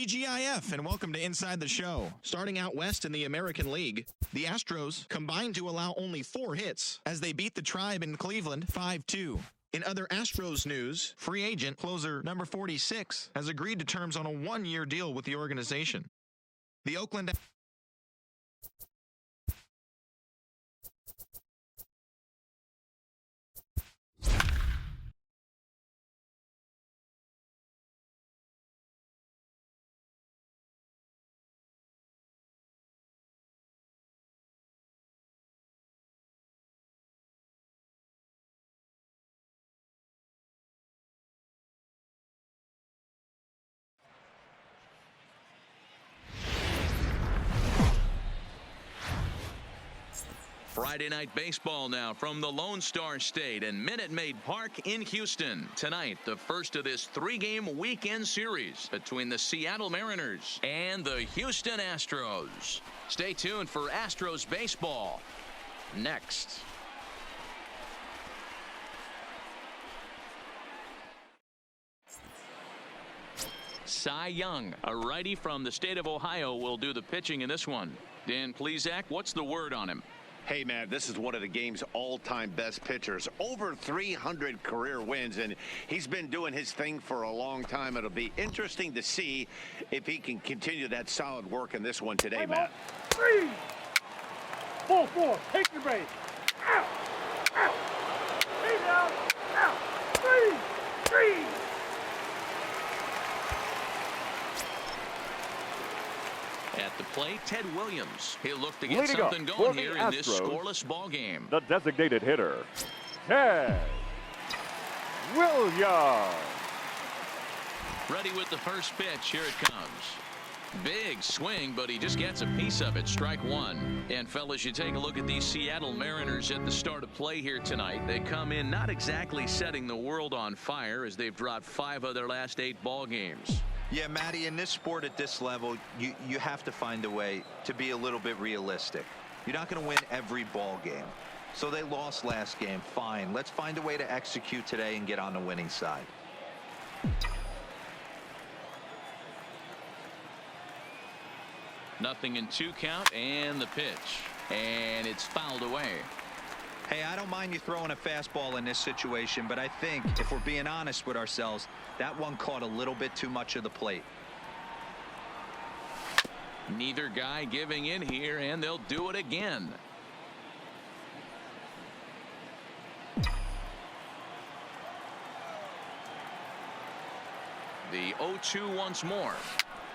TGIF, and welcome to Inside the Show. Starting out west in the American League, the Astros combined to allow only 4 hits as they beat the Tribe in Cleveland 5-2. In other Astros news, free agent closer number 46 has agreed to terms on a 1-year deal with the organization. The Oakland Friday Night Baseball now from the Lone Star State and Minute Maid Park in Houston. Tonight, the first of this 3-game weekend series between the Seattle Mariners and the Houston Astros. Stay tuned for Astros baseball next. Cy Young, a righty from the state of Ohio, will do the pitching in this one. Dan Plesac, what's the word on him? Hey, man, this is one of the game's all-time best pitchers. Over 300 career wins, and he's been doing his thing for a long time. It'll be interesting to see if he can continue that solid work in this one today, Matt. 3, 4, 4. Take your break. Out, out. Stay down, out. 3, 3. At the plate, Ted Williams. He'll look to get something going here in this scoreless ball game. The designated hitter, Ted Williams. Ready with the first pitch. Here it comes. Big swing, but he just gets a piece of it. Strike one. And fellas, you take a look at these Seattle Mariners at the start of play here tonight. They come in not exactly setting the world on fire as they've dropped 5 of their last 8 ball games. Yeah, Matty, in this sport at this level, you have to find a way to be a little bit realistic. You're not going to win every ball game. So they lost last game. Fine. Let's find a way to execute today and get on the winning side. Nothing in 2 count, and the pitch. And it's fouled away. Hey, I don't mind you throwing a fastball in this situation, but I think if we're being honest with ourselves, that one caught a little bit too much of the plate. Neither guy giving in here, and they'll do it again. The 0-2 once more.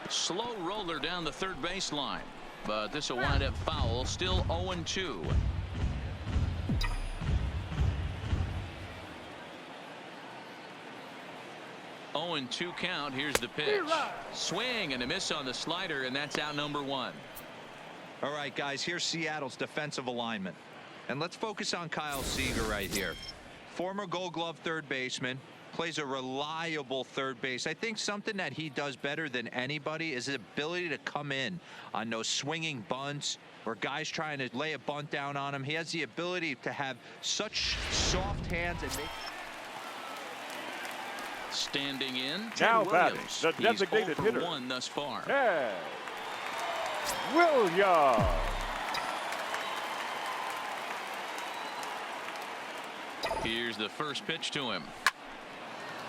Slow roller down the third baseline, but this will wind up foul. Still 0-2. 0-2 count. Here's the pitch. Swing and a miss on the slider, and that's out number 1. All right, guys, here's Seattle's defensive alignment. And let's focus on Kyle Seager right here. Former Gold Glove third baseman, plays a reliable third base. I think something that he does better than anybody is his ability to come in on those swinging bunts or guys trying to lay a bunt down on him. He has the ability to have such soft hands and make. Standing in, Now Ted batting, Williams. the designated He's 0 for hitter. 1 thus far. Ted Williams. Here's the first pitch to him.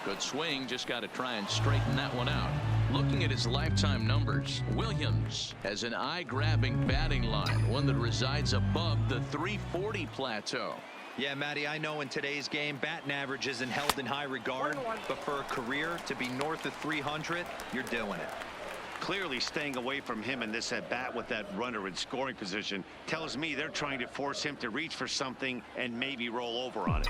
Good swing, just got to try and straighten that one out. Looking at his lifetime numbers, Williams has an eye-grabbing batting line, one that resides above the 340 plateau. Yeah, Matty, I know in today's game, batting average isn't held in high regard, but for a career to be north of 300, you're doing it. Clearly staying away from him in this at-bat with that runner in scoring position tells me they're trying to force him to reach for something and maybe roll over on it.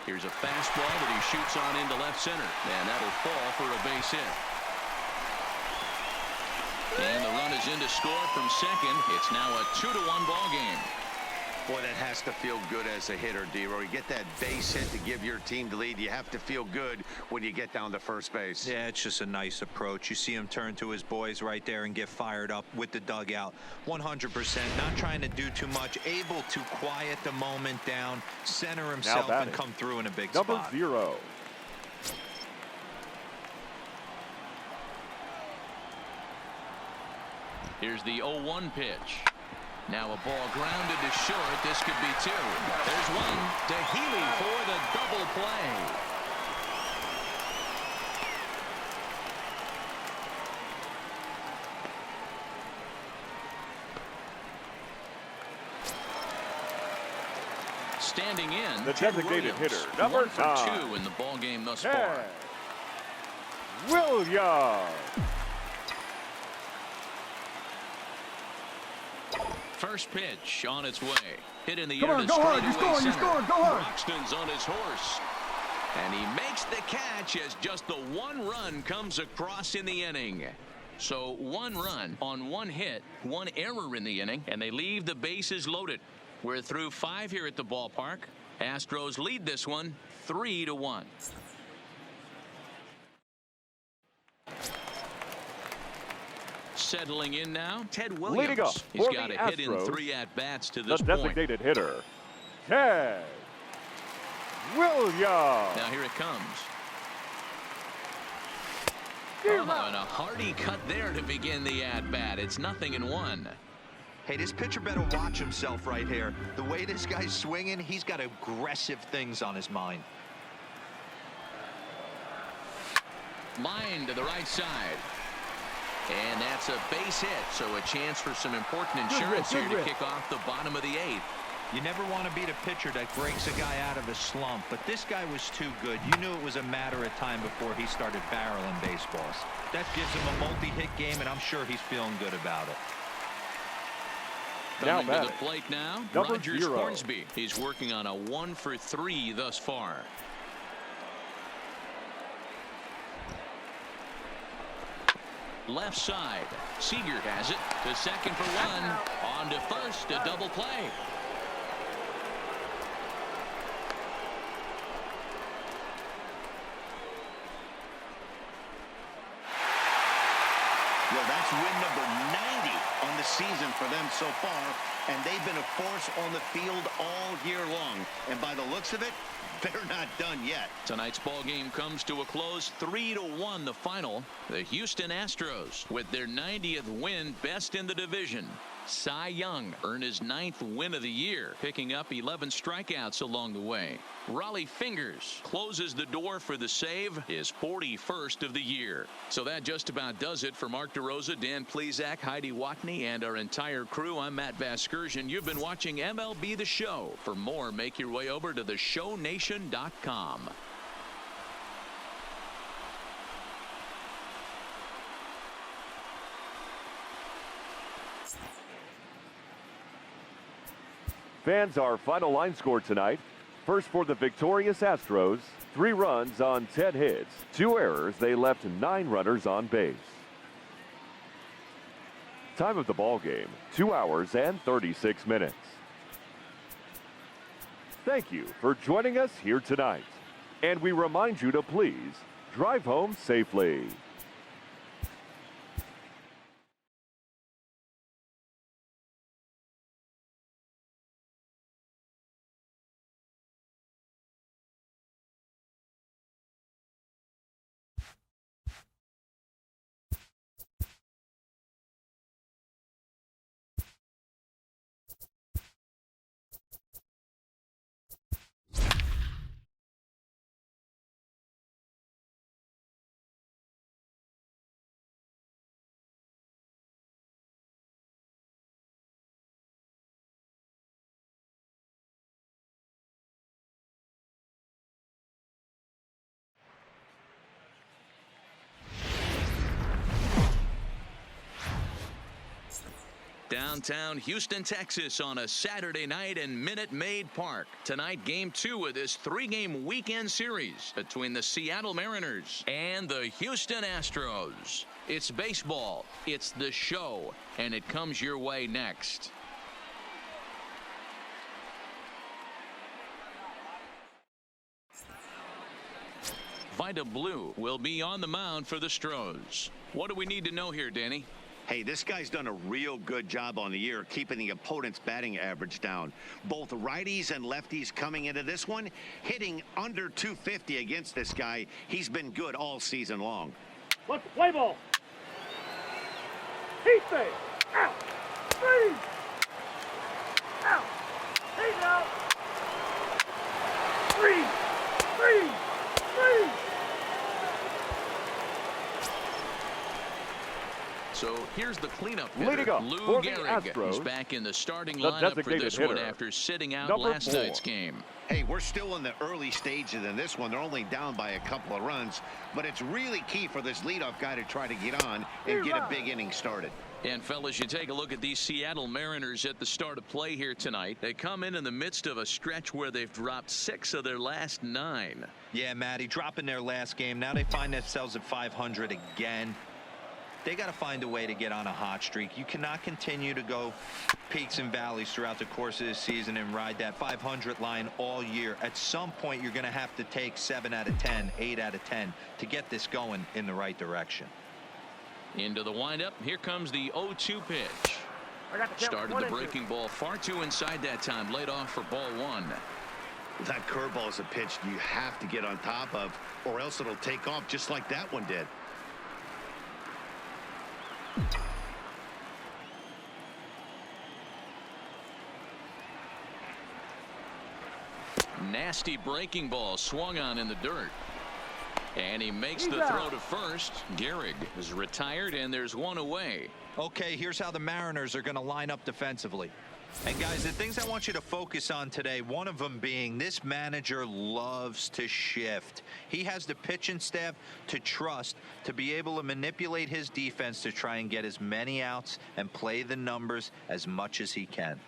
Here's a fastball that he shoots on into left center, and that'll fall for a base hit. And the run is in to score from second. It's now a 2-1 ball game. Boy, that has to feel good as a hitter, D-Roy. You get that base hit to give your team the lead. You have to feel good when you get down to first base. Yeah, it's just a nice approach. You see him turn to his boys right there and get fired up with the dugout. 100%, not trying to do too much, able to quiet the moment down, center himself, and come through in a big spot. Number 0. Here's the 0-1 pitch. Now a ball grounded to short. This could be 2. There's 1 to Healy for the double play. Standing in, The Ted designated Williams, hitter, number 1 for 9. 2 in the ball game thus Ted far. Williams. First pitch on its way. Hit in the Come air on, to go hard, straightaway you scored, you center. scored, go hard. Broxton's on his horse. And he makes the catch as just the 1 run comes across in the inning. So 1 run on 1 hit, 1 error in the inning, and they leave the bases loaded. We're through 5 here at the ballpark. Astros lead this one 3-1. Settling in now, Ted Williams. Leading up He's for got the a hit in Astros, 3 at-bats to The this point. designated hitter, Ted Williams. Now here it comes. Oh, and a hearty cut there to begin the at-bat. It's 0-1. Hey, this pitcher better watch himself right here. The way this guy's swinging, he's got aggressive things on his mind. Line to the right side. And that's a base hit, so a chance for some important insurance here to kick off the bottom of the 8th. You never want to beat a pitcher that breaks a guy out of a slump, but this guy was too good. You knew it was a matter of time before he started barreling baseballs. That gives him a multi-hit game, and I'm sure he's feeling good about it. Coming to batting, the plate now, number Rogers 0. Hornsby. He's working on a 1 for 3 thus far. Left side. Seager has it to second for 1. On to first, a double play. Well, that's win number 90 on the season for them so far, and they've been a force on the field all year long. And by the looks of it, they're not done yet. Tonight's ball game comes to a close, 3-1 the final. The Houston Astros with their 90th win, best in the division. Cy Young earned his 9th win of the year, picking up 11 strikeouts along the way. Raleigh Fingers closes the door for the save, his 41st of the year. So that just about does it for Mark DeRosa, Dan Plesac, Heidi Watney, and our entire crew. I'm Matt Vasgersian. You've been watching MLB The Show. For more, make your way over to theshownation.com. Fans, our final line score tonight. First for the victorious Astros, 3 runs on 10 hits, 2 errors. They left 9 runners on base. Time of the ball game, 2 hours and 36 minutes. Thank you for joining us here tonight. And we remind you to please drive home safely. Downtown Houston, Texas on a Saturday night in Minute Maid Park. Tonight, Game 2 of this 3-game weekend series between the Seattle Mariners and the Houston Astros. It's baseball, it's the show, and it comes your way next. Vida Blue will be on the mound for the Stros. What do we need to know here, Danny? Hey, this guy's done a real good job on the year keeping the opponent's batting average down. Both righties and lefties coming into this one, hitting under 250 against this guy. He's been good all season long. Let's play ball. Heat thing. Out. Freeze. Out. Heat out. Freeze. Freeze. Freeze. So here's the cleanup Leading hitter, up Lou for the Gehrig. Astros, He's back in the starting the lineup for designated this one hitter, after sitting out number last 4. night's game. Hey, we're still in the early stages in this one. They're only down by a couple of runs, but it's really key for this leadoff guy to try to get on and get a big inning started. And fellas, you take a look at these Seattle Mariners at the start of play here tonight. They come in the midst of a stretch where they've dropped 6 of their last 9. Yeah, Matty, dropping their last game. Now they find themselves at 500 again. They got to find a way to get on a hot streak. You cannot continue to go peaks and valleys throughout the course of this season and ride that 500 line all year. At some point, you're going to have to take 7 out of 10, 8 out of 10 to get this going in the right direction. Into the windup. Here comes the 0-2 pitch. Started the breaking ball far too inside that time. Laid off for ball 1. That curveball is a pitch you have to get on top of, or else it'll take off just like that one did. Nasty breaking ball swung on in the dirt. And he makes the throw to first. Gehrig is retired, and there's one away. Okay, here's how the Mariners are going to line up defensively. And guys, the things I want you to focus on today, one of them being this manager loves to shift. He has the pitching staff to trust to be able to manipulate his defense to try and get as many outs and play the numbers as much as he can.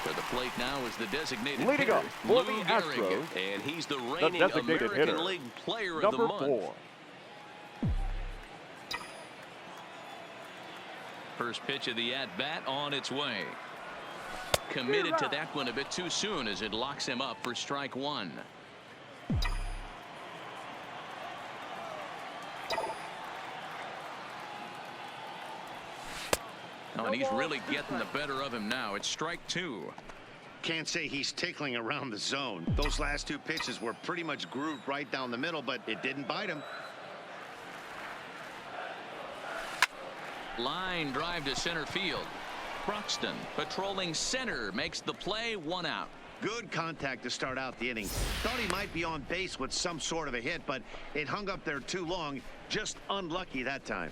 To the plate now is the designated Leading hitter, up for Lou the Gehrig, Astros, and he's the reigning designated American hitter, League Player of the number Month. 4. First pitch of the at-bat on its way. Committed to that one a bit too soon as it locks him up for strike 1. Oh, and he's really getting the better of him now. It's strike 2. Can't say he's tickling around the zone. Those last 2 pitches were pretty much grooved right down the middle, but it didn't bite him. Line drive to center field. Broxton patrolling center makes the play, 1 out. Good contact to start out the inning. Thought he might be on base with some sort of a hit, but it hung up there too long. Just unlucky that time.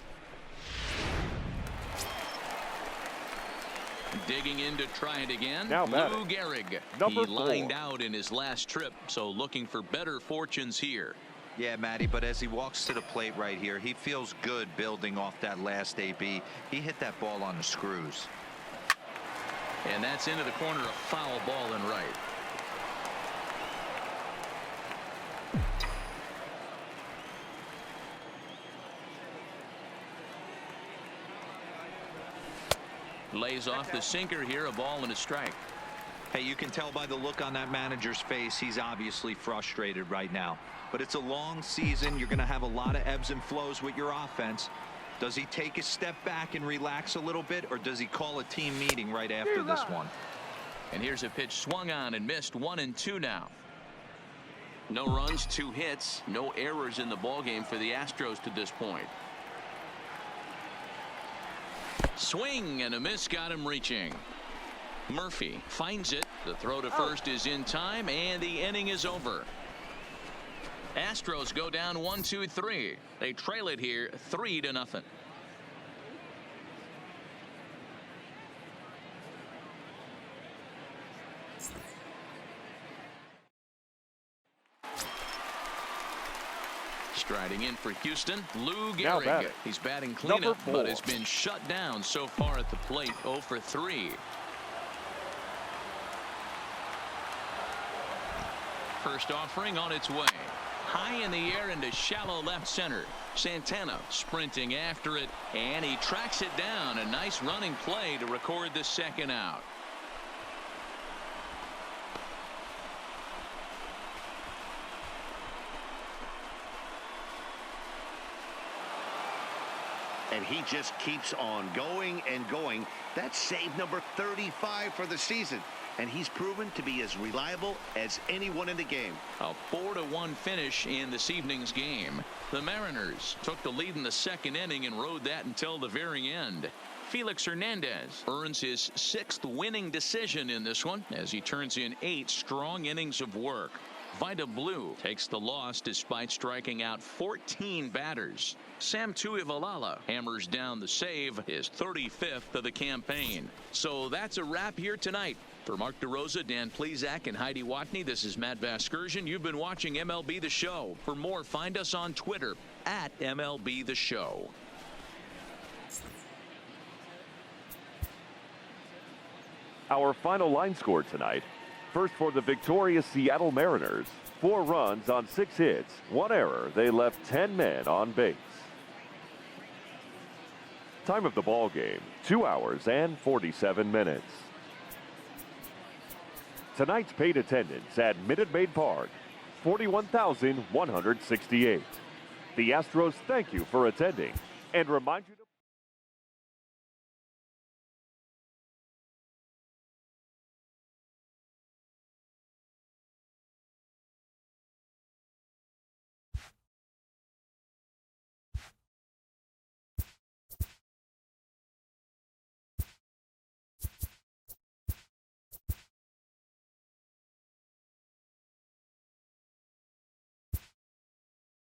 Digging in to try it again. Now Lou Gehrig. number He lined 4. out in his last trip, so looking for better fortunes here. Yeah, Matty, but as he walks to the plate right here, he feels good building off that last AB. He hit that ball on the screws. And that's into the corner, a foul ball and right. Lays off the sinker here, a ball and a strike. Hey, you can tell by the look on that manager's face, he's obviously frustrated right now. But it's a long season. You're going to have a lot of ebbs and flows with your offense. Does he take a step back and relax a little bit, or does he call a team meeting right after this one? And here's a pitch swung on and missed, 1-2 now. No runs, 2 hits, no errors in the ballgame for the Astros to this point. Swing and a miss got him reaching. Murphy finds it. The throw to first is in time, and the inning is over. Astros go down 1-2-3. They trail it here 3-0. Striding in for Houston, Lou Gehrig. He's batting cleanup, but has been shut down so far at the plate, 0 for 3. First offering on its way. High in the air into shallow left center. Santana sprinting after it, and he tracks it down. A nice running play to record the second out. and he just keeps on going and going. That's save number 35 for the season, and he's proven to be as reliable as anyone in the game. A 4-1 finish in this evening's game. The Mariners took the lead in the second inning and rode that until the very end. Felix Hernandez earns his 6th winning decision in this one as he turns in 8 strong innings of work. Vida Blue takes the loss despite striking out 14 batters. Sam Tuivalala hammers down the save, his 35th of the campaign. So that's a wrap here tonight. For Mark DeRosa, Dan Plesac, and Heidi Watney, this is Matt Vasgersian. You've been watching MLB The Show. For more, find us on Twitter at MLB The Show. Our final line score tonight. First for the victorious Seattle Mariners. 4 runs on 6 hits, 1 error. They left 10 men on base. Time of the ball game, 2 hours and 47 minutes. Tonight's paid attendance at Minute Maid Park, 41,168. The Astros thank you for attending and remind you to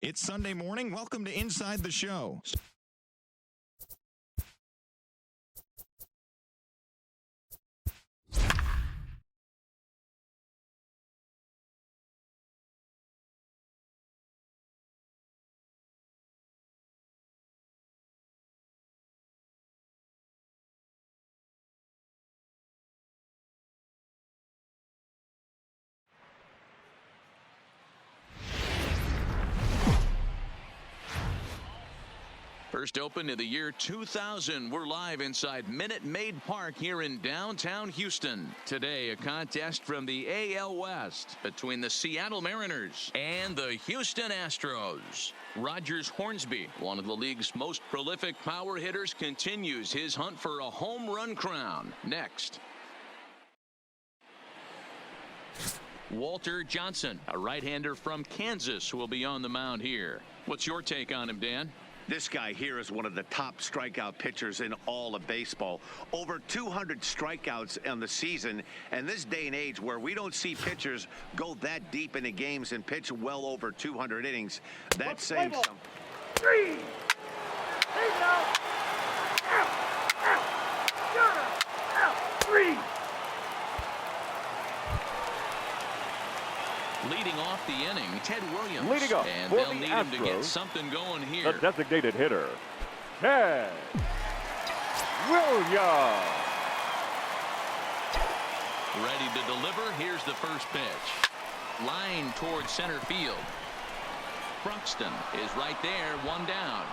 It's Sunday morning. Welcome to Inside the Show. First open of the year 2000. We're live inside Minute Maid Park here in downtown Houston. Today, a contest from the AL West between the Seattle Mariners and the Houston Astros. Rogers Hornsby, one of the league's most prolific power hitters, continues his hunt for a home run crown. Next. Walter Johnson, a right-hander from Kansas, will be on the mound here. What's your take on him, Dan? This guy here is one of the top strikeout pitchers in all of baseball. Over 200 strikeouts on the season. And this day and age where we don't see pitchers go that deep into games and pitch well over 200 innings, that's saying something. 3. He's out. Out. Out. You're out. 3. Leading off the inning, Ted Williams. Leading up and for they'll the need him to get Astros, something going here. the designated hitter, Ted Williams. Ready to deliver. Here's the first pitch. Line towards center field. Bruxton is right there, 1 down.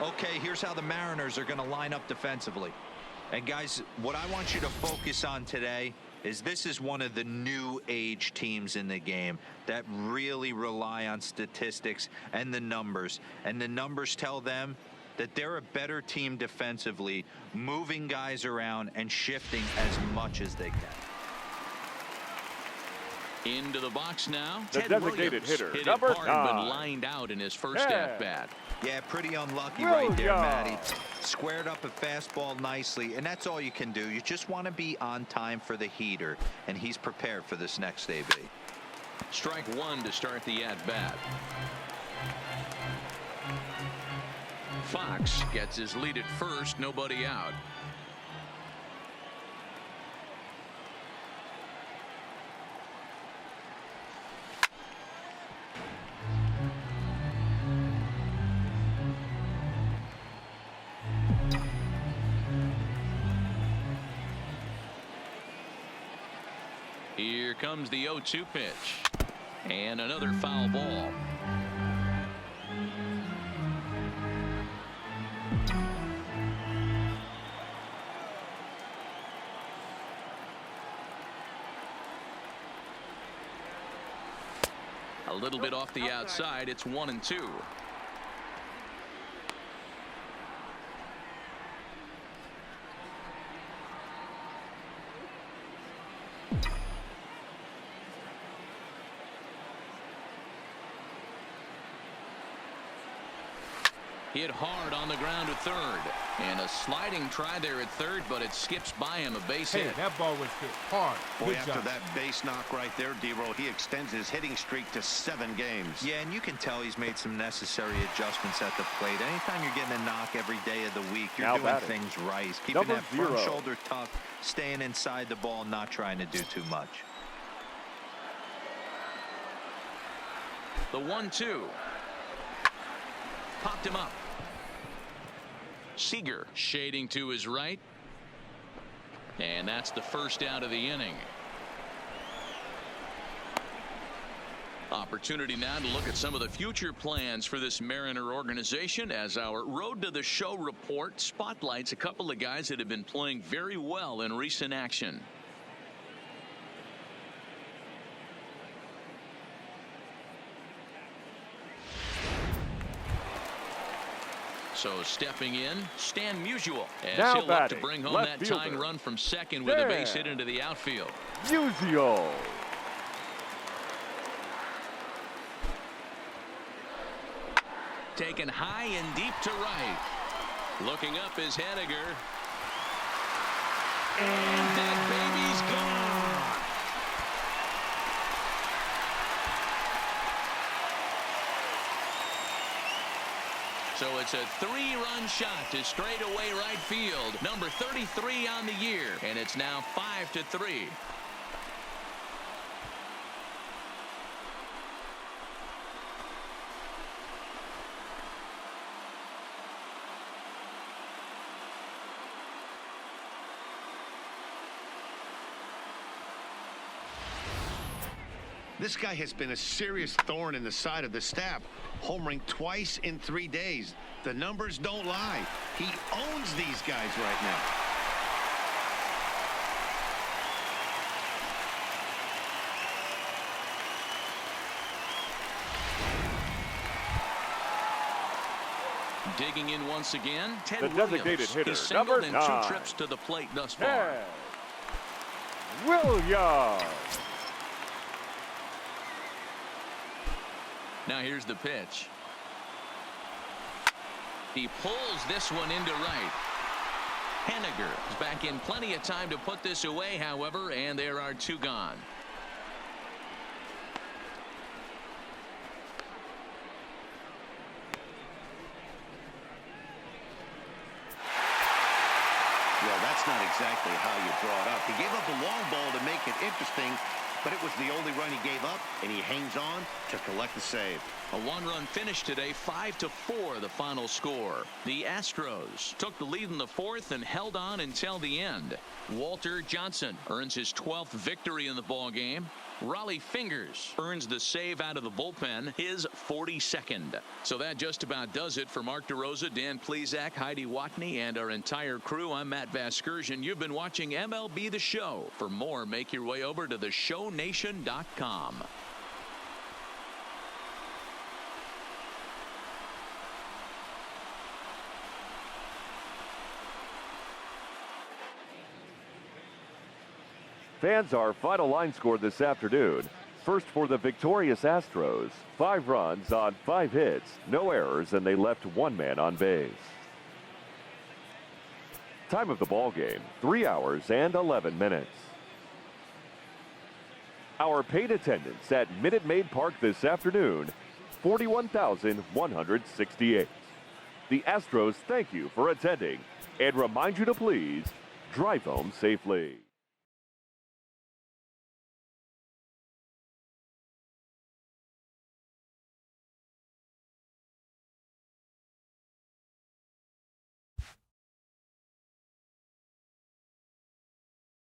Okay, here's how the Mariners are going to line up defensively. And guys, what I want you to focus on today is this is one of the new age teams in the game that really rely on statistics and the numbers. And the numbers tell them that they're a better team defensively, moving guys around and shifting as much as they can. Into the box now. The Ted designated Williams hitter, hit it number hard, 9. but lined out in his first at-bat. Yeah, pretty unlucky right there, Matty. Williams. Squared up a fastball nicely, and that's all you can do. You just want to be on time for the heater, and he's prepared for this next AB. Strike 1 to start the at-bat. Fox gets his lead at first, nobody out. Here comes the 0-2 pitch. And another foul ball. A little bit off the outside. It's 1-2. Hit hard on the ground to third. And a sliding try there at third, but it skips by him, a base hit. That ball was hit hard. Boy, after that base knock right there, D-Roll, he extends his hitting streak to 7 games. Yeah, and you can tell he's made some necessary adjustments at the plate. Anytime you're getting a knock every day of the week, you're doing things right. Keeping that front shoulder tucked, staying inside the ball, not trying to do too much. The 1-2. Popped him up. Seager shading to his right. And that's the first out of the inning. Opportunity now to look at some of the future plans for this Mariner organization as our Road to the Show report spotlights a couple of guys that have been playing very well in recent action. So stepping in, Stan Musial, as now he'll look to bring home that fielder, tying run from second with a base hit into the outfield. Musial. Taken high and deep to right. Looking up is Henniger. And that baby's gone. So it's a 3-run shot to straightaway right field. Number 33 on the year. And it's now 5-3. This guy has been a serious thorn in the side of the staff, homering twice in 3 days. The numbers don't lie. He owns these guys right now. Digging in once again, Ted The designated Williams. hitter, He's singled number in 9. 2 trips to the plate thus far. Williams. Now here's the pitch. He pulls this one into right. Henniger is back in plenty of time to put this away, however, and there are 2 gone. Well, that's not exactly how you draw it up. He gave up a long ball to make it interesting, but it was the only run he gave up, and he hangs on to collect the save. A 1-run finish today, 5-4 the final score. The Astros took the lead in the 4th and held on until the end. Walter Johnson earns his 12th victory in the ballgame. Raleigh Fingers earns the save out of the bullpen, his 42nd. So that just about does it for Mark DeRosa, Dan Plesac, Heidi Watney, and our entire crew. I'm Matt Vasgersian. You've been watching MLB The Show. For more, make your way over to theshownation.com. Fans, our final line score this afternoon. First for the victorious Astros. 5 runs on 5 hits, no errors, and they left 1 man on base. Time of the ball game, 3 hours and 11 minutes. Our paid attendance at Minute Maid Park this afternoon, 41,168. The Astros thank you for attending and remind you to please drive home safely.